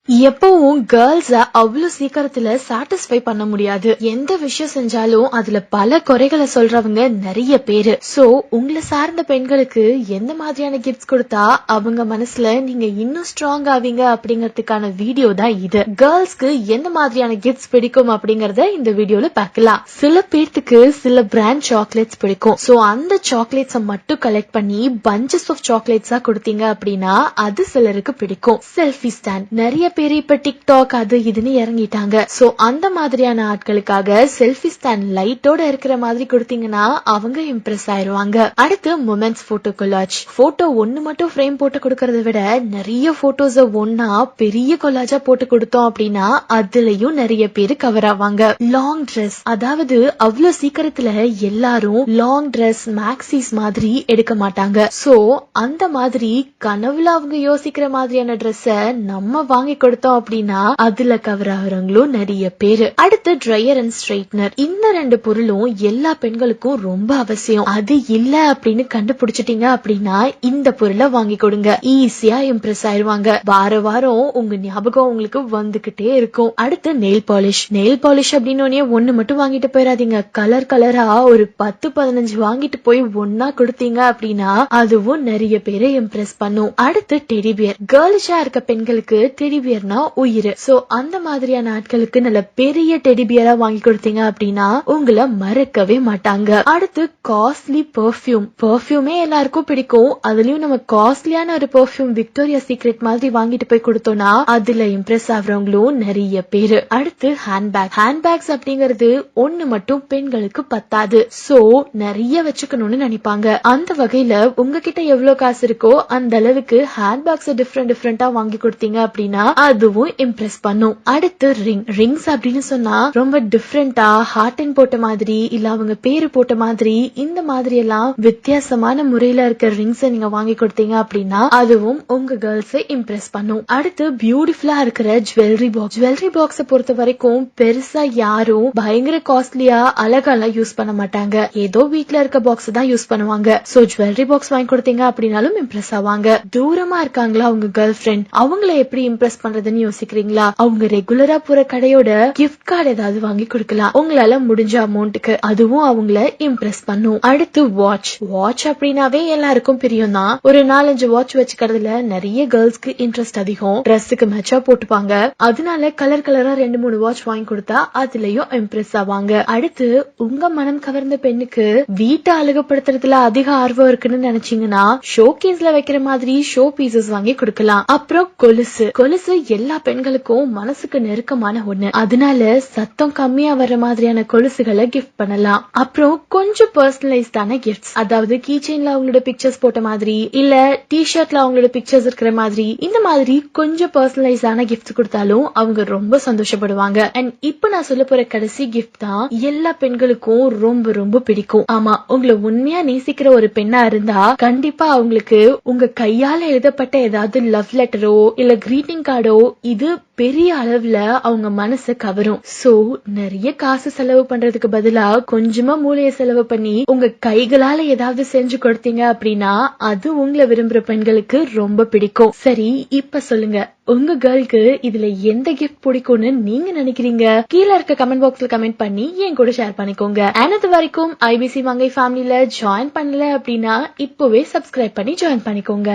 எப்பவும் கேர்ள்ஸ அவ்வளவு சீக்கிரத்துல சாட்டிஸ்ஃபை பண்ண முடியாது. எந்த விஷயம் செஞ்சாலும் அதுல பல குறைகளை சொல்றவங்க நிறைய பேரு. சோ உங்களை சார்ந்த பெண்களுக்கு எந்த மாதிரியான கிஃப்ட்ஸ் கொடுத்தா அவங்க மனசுல நீங்க இன்னும் ஸ்ட்ராங் ஆவீங்க அப்படிங்கறதுக்கான வீடியோ தான் இது. கேர்ள்ஸ்க்கு எந்த மாதிரியான கிஃப்ட்ஸ் பிடிக்கும் அப்படிங்கறத இந்த வீடியோல பார்க்கலாம். சில பேர்த்துக்கு சில பிராண்ட் சாக்லேட்ஸ் பிடிக்கும். சோ அந்த சாக்லேட்ஸ மட்டும் கலெக்ட் பண்ணி பஞ்சஸ் ஆஃப் சாக்லேட்ஸா கொடுத்தீங்க அப்படின்னா அது சிலருக்கு பிடிக்கும். செல்ஃபி ஸ்டாண்ட் நிறைய பேர் இப்ப டிக்டாக் அது இதுன்னு இறங்கிட்டாங்க. சோ அந்த மாதிரியான ஆட்களுக்காக செல்ஃபி ஸ்டாண்ட் லைட்டோட இருக்கிற மாதிரி கொடுத்தீங்கன்னா அவங்க இம்ப்ரெஸ் ஆயிருவாங்க. அடுத்து மொமெண்ட்ஸ் போட்டோ கொலாஜ். போட்டோ ஒண்ணு மட்டும் ஃப்ரேம் போட்டு கொடுக்கறத விட நிறைய போட்டோஸ ஒன்னா பெரிய கொலாஜா போட்டு கொடுத்தோம் அப்படின்னா அதுலயும் நிறைய பேரு கவர் ஆவாங்க. லாங் ட்ரெஸ், அதாவது அவ்வளவு சீக்கிரத்துல எல்லாரும் லாங் ட்ரெஸ் மேக்சிஸ் மாதிரி எடுக்க மாட்டாங்க. சோ அந்த மாதிரி கனவுல அவங்க யோசிக்கிற மாதிரியான ட்ரெஸ் நம்ம வாங்கி கொடுத்தோம் அப்படின்னா அதுல கவர் ஆகுறவங்களும் நிறைய பேரு. அடுத்து ட்ரையர் அண்ட் ஸ்ட்ரைட்னர். இந்த ரெண்டு பொருளும் எல்லா பெண்களுக்கும் ரொம்ப அவசியம். அது இல்ல அப்படின்னு கண்டுபிடிச்சிட்டீங்க அப்படின்னா இந்த பொருளை வாங்கி கொடுங்க. ஈஸியா இம்ப்ரெஸ் ஆயிருவாங்க. வார வாரம் உங்க ஞாபகம் உங்களுக்கு வந்துகிட்டே இருக்கும். அடுத்து நெயில் பாலிஷ். நெயில் பாலிஷ் அப்படின்னு ஒண்ணு மட்டும் வாங்கிட்டு போயிடாதீங்க. கலர் கலரா ஒரு 10-15 வாங்கிட்டு போய் ஒன்னா கொடுத்தீங்க அப்படின்னா அதுவும் நிறைய பேரை இம்ப்ரெஸ் பண்ணும். அடுத்து டெடி பியர். கேர்ளிஷா இருக்க பெண்களுக்கு டெடி பியர்னா உயிர். சோ அந்த மாதிரியான ஆட்களுக்கு நல்ல பெரிய டெடி பியரா வாங்கி கொடுத்தீங்க அப்படின்னா உங்களை மறக்கவே மாட்டாங்க. அடுத்து காஸ்ட்லி பெர்ஃபியூம். பெர்ஃபியூமே எல்லாருக்கும் பிடிக்கும். அதுலயும் நம்ம காஸ்ட்லியான ஒரு பெர்ஃபியூம் விக்டோரியா சீக்ரெட் மாதிரி வாங்கிட்டு போய் கொடுத்தோம்னா அதுல இம்ப்ரெஸ் ஆகுறவங்களும் நிறைய பேரு. அடுத்து ஹேண்ட்பேக். ஹேண்ட்பேக்ஸ் அப்படிங்கறது ஒண்ணு மட்டும் பெண்களுக்கு பத்தாது. சோ நிறைய வச்சுக்கணும்னு நினைப்பாங்க. அந்த வகையில உங்ககிட்ட எவ்வளவு காசு இருக்கோ அந்த அளவுக்கு ஹேண்ட்பேக்ஸ் டிஃப்ரெண்டா வாங்கி கொடுத்தீங்க அப்படின்னா அதுவும் இம்ப்ரெஸ் பண்ணும். அடுத்து ரிங். ரிங்ஸ் அப்படின்னு சொன்னா ரொம்ப டிஃப்ரெண்டா ஹார்ட் அண்ட் போட்ட மாதிரி இல்ல அவங்க பேரு போட்ட மாதிரி இந்த மாதிரி எல்லாம் வித்தியாசமான முறையில இருக்க ரிங்ஸ் நீங்க வாங்கி கொடுத்தீங்க அப்படின்னா அதுவும் உங்க கேர்ள்ஸை இம்ப்ரெஸ் பண்ணும். அடுத்து பியூட்டிஃபுல்லா இருக்கிற ஜுவல்லரி பாக்ஸ். ஜுவல்லரி பாக்ஸ பொறுத்த வரைக்கும் பெருசா யாரும் பயங்கர காஸ்ட்லியா அழகாலாம் யூஸ் பண்ண மாட்டாங்க. ஏதோ வீட்டுல இருக்க பாக்ஸ் தான் யூஸ் பண்ணுவாங்க. சோ ஜுவல்லரி பாக்ஸ் வாங்கி கொடுத்தீங்க அப்படின்னாலும் இம்ப்ரெஸ் ஆவாங்க. தூரமா இருக்காங்களா உங்க கேர்ள் ஃபிரெண்ட், அவங்கள எப்படி இம்ப்ரெஸ் பண்றதுன்னு யோசிக்கிறீங்களா? அவங்க ரெகுலரா போற கடையோட கிஃப்ட் கார்டு ஏதாவது வாங்கி கொடுக்கலாம் உங்களால முடிஞ்ச அமௌண்ட்டுக்கு. அதுவும் அவங்கள இம்ப்ரெஸ் பண்ணும். அடுத்து வாட்ச். வாட்ச் அப்படின்னாவே எல்லாருக்கும் பிரியம் தான். ஒரு 4-5 வாட்ச் வச்சுக்கிறதுல நிறைய கேர்ள்ஸ்க்கு இன்ட்ரெஸ்ட் அதிகம். ட்ரெஸ்ஸுக்கு மேட்சா போட்டுப்பாங்க. அதனால கலர் கலரா 2-3 வாட்ச் வாங்கி கொடுத்தா அதுலயும் இம்ப்ரெஸ் ஆவாங்க. அடுத்து உங்க மனம் கவர்ந்த பெண்ணுக்கு வீட்டை அழகுபடுத்துறதுல அதிக ஆர்வம் இருக்குன்னு நினைச்சீங்கன்னா ஷோகேஸ்ல வைக்கிற மாதிரி ஷோ பீசஸ் வாங்கி கொடுக்கலாம். அப்புறம் கொலுசு. கொலுசு எல்லா பெண்களுக்கும் மனசுக்கு நெருக்கமான ஒண்ணு. அதனால சத்தம் கம்மியா வர்ற மாதிரியான கொலுசுகளை கிஃப்ட் பண்ணலாம். அப்புறம் கொஞ்சம் பர்சனலைஸ்டான கிஃப்ட்ஸ், அதாவது கீ செயின்ல அவங்களோட பிக்சர்ஸ் போட்ட மாதிரி இல்ல டி-ஷர்ட்ல அவங்களோட பிக்சர்ஸ் இருக்கிற மாதிரி இந்த மாதிரி கொஞ்சம் பர்சனலைஸான கிஃப்ட்ஸ் கொடுத்தாலும் அவங்க ரொம்ப சந்தோஷப்படுவாங்க. அண்ட் இப்ப நான் சொல்ல போற கடைசி கிஃப்ட் தான் எல்லா பெண்களுக்கும் ரொம்ப ரொம்ப பிடிக்கும். ஆமா, உங்களை உண்மையா நேசிக்கிற ஒரு பெண்ணா இருந்தா கண்டிப்பா அவங்களுக்கு உங்க கையால எழுதப்பட்ட ஏதாவது லவ் லெட்டரோ இல்ல கிரீட்டிங் கார்டோ இது பெரிய அளவுல அவங்க மனசை கவரும். சோ நிறைய காசு செலவு பண்றதுக்கு பதிலா கொஞ்சமா மூளைய செலவு பண்ணி உங்க கைகளால ஏதாவது செஞ்சு கொடுத்தீங்க அப்படின்னா அது உங்களை விரும்புற பெண்களுக்கு ரொம்ப பிடிக்கும். சரி, இப்ப சொல்லுங்க உங்க கேர்ளுக்கு இதுல எந்த கிஃப்ட் பிடிக்கும்னு நீங்க நினைக்கிறீங்க? கீழே இருக்க கமெண்ட் பாக்ஸ்ல கமெண்ட் பண்ணி என் கூட ஷேர் பண்ணிக்கோங்க. அது வரைக்கும் ஐபிசி மங்கை ஃபேமிலில ஜாயின் பண்ணல அப்படின்னா இப்பவே சப்ஸ்கிரைப் பண்ணி ஜாயின் பண்ணிக்கோங்க.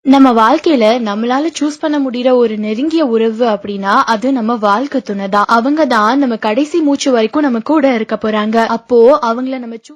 நம்ம வாழ்க்கையில நம்மளால சூஸ் பண்ண முடியற ஒரு நெருங்கிய உறவு அப்படின்னா அது நம்ம வாழ்க்கை துணைதான். அவங்க தான் நம்ம கடைசி மூச்சு வரைக்கும் நம்ம கூட இருக்க போறாங்க. அப்போ அவங்கள நம்ம